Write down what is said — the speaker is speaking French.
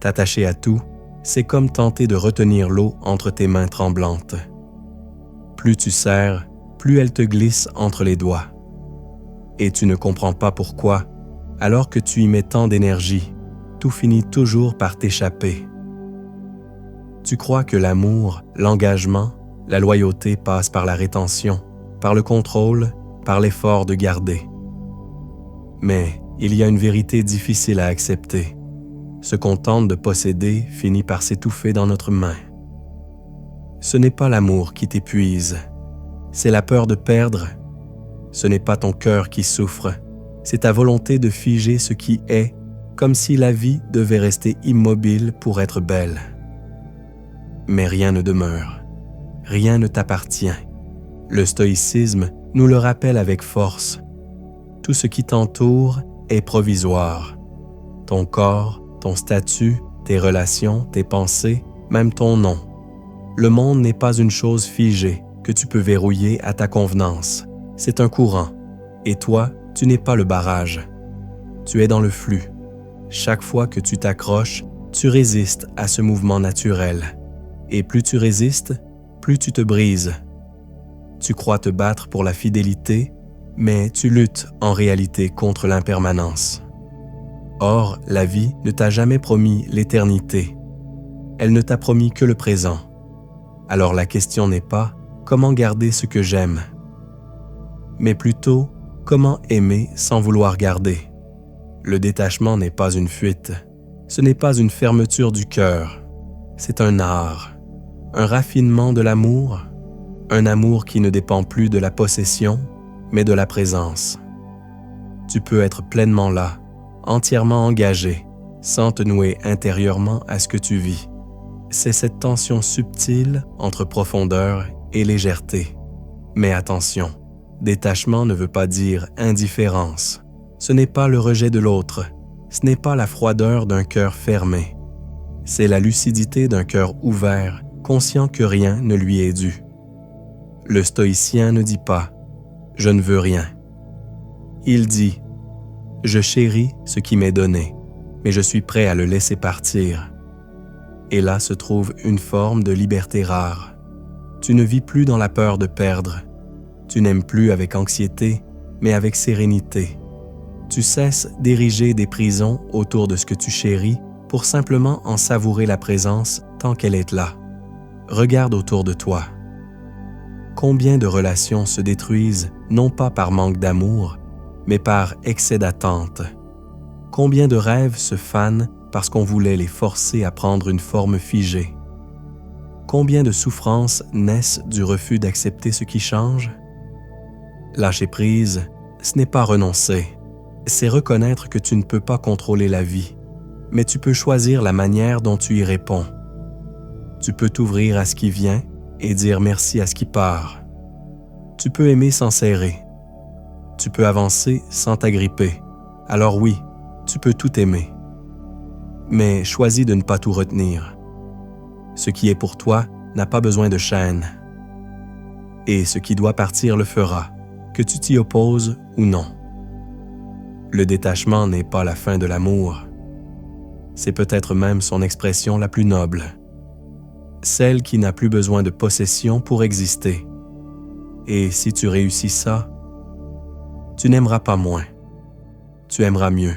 T'attacher à tout, c'est comme tenter de retenir l'eau entre tes mains tremblantes. Plus tu serres, plus elle te glisse entre les doigts. Et tu ne comprends pas pourquoi, alors que tu y mets tant d'énergie, tout finit toujours par t'échapper. Tu crois que l'amour, l'engagement, la loyauté passent par la rétention, par le contrôle, par l'effort de garder. Mais il y a une vérité difficile à accepter. Ce qu'on tente de posséder finit par s'étouffer dans notre main. Ce n'est pas l'amour qui t'épuise, c'est la peur de perdre. Ce n'est pas ton cœur qui souffre, c'est ta volonté de figer ce qui est, comme si la vie devait rester immobile pour être belle. Mais rien ne demeure, rien ne t'appartient. Le stoïcisme nous le rappelle avec force. Tout ce qui t'entoure est provisoire. Ton corps, ton statut, tes relations, tes pensées, même ton nom. Le monde n'est pas une chose figée que tu peux verrouiller à ta convenance. C'est un courant. Et toi, tu n'es pas le barrage. Tu es dans le flux. Chaque fois que tu t'accroches, tu résistes à ce mouvement naturel. Et plus tu résistes, plus tu te brises. Tu crois te battre pour la fidélité, mais tu luttes en réalité contre l'impermanence. Or, la vie ne t'a jamais promis l'éternité. Elle ne t'a promis que le présent. Alors la question n'est pas « comment garder ce que j'aime ?» mais plutôt « comment aimer sans vouloir garder ?» Le détachement n'est pas une fuite. Ce n'est pas une fermeture du cœur. C'est un art, un raffinement de l'amour, un amour qui ne dépend plus de la possession, mais de la présence. Tu peux être pleinement là, entièrement engagé, sans te nouer intérieurement à ce que tu vis. C'est cette tension subtile entre profondeur et légèreté. Mais attention, détachement ne veut pas dire indifférence. Ce n'est pas le rejet de l'autre, ce n'est pas la froideur d'un cœur fermé. C'est la lucidité d'un cœur ouvert, conscient que rien ne lui est dû. Le stoïcien ne dit pas « je ne veux rien ». Il dit « je chéris ce qui m'est donné, mais je suis prêt à le laisser partir ». Et là se trouve une forme de liberté rare. Tu ne vis plus dans la peur de perdre. Tu n'aimes plus avec anxiété, mais avec sérénité. Tu cesses d'ériger des prisons autour de ce que tu chéris pour simplement en savourer la présence tant qu'elle est là. Regarde autour de toi. Combien de relations se détruisent non pas par manque d'amour, mais par excès d'attente? Combien de rêves se fanent parce qu'on voulait les forcer à prendre une forme figée? Combien de souffrances naissent du refus d'accepter ce qui change? Lâcher prise, ce n'est pas renoncer. C'est reconnaître que tu ne peux pas contrôler la vie, mais tu peux choisir la manière dont tu y réponds. Tu peux t'ouvrir à ce qui vient et dire merci à ce qui part. Tu peux aimer sans serrer. Tu peux avancer sans t'agripper. Alors oui, tu peux tout aimer. Mais choisis de ne pas tout retenir. Ce qui est pour toi n'a pas besoin de chaînes. Et ce qui doit partir le fera, que tu t'y opposes ou non. Le détachement n'est pas la fin de l'amour. C'est peut-être même son expression la plus noble. Celle qui n'a plus besoin de possession pour exister. Et si tu réussis ça, tu n'aimeras pas moins. Tu aimeras mieux.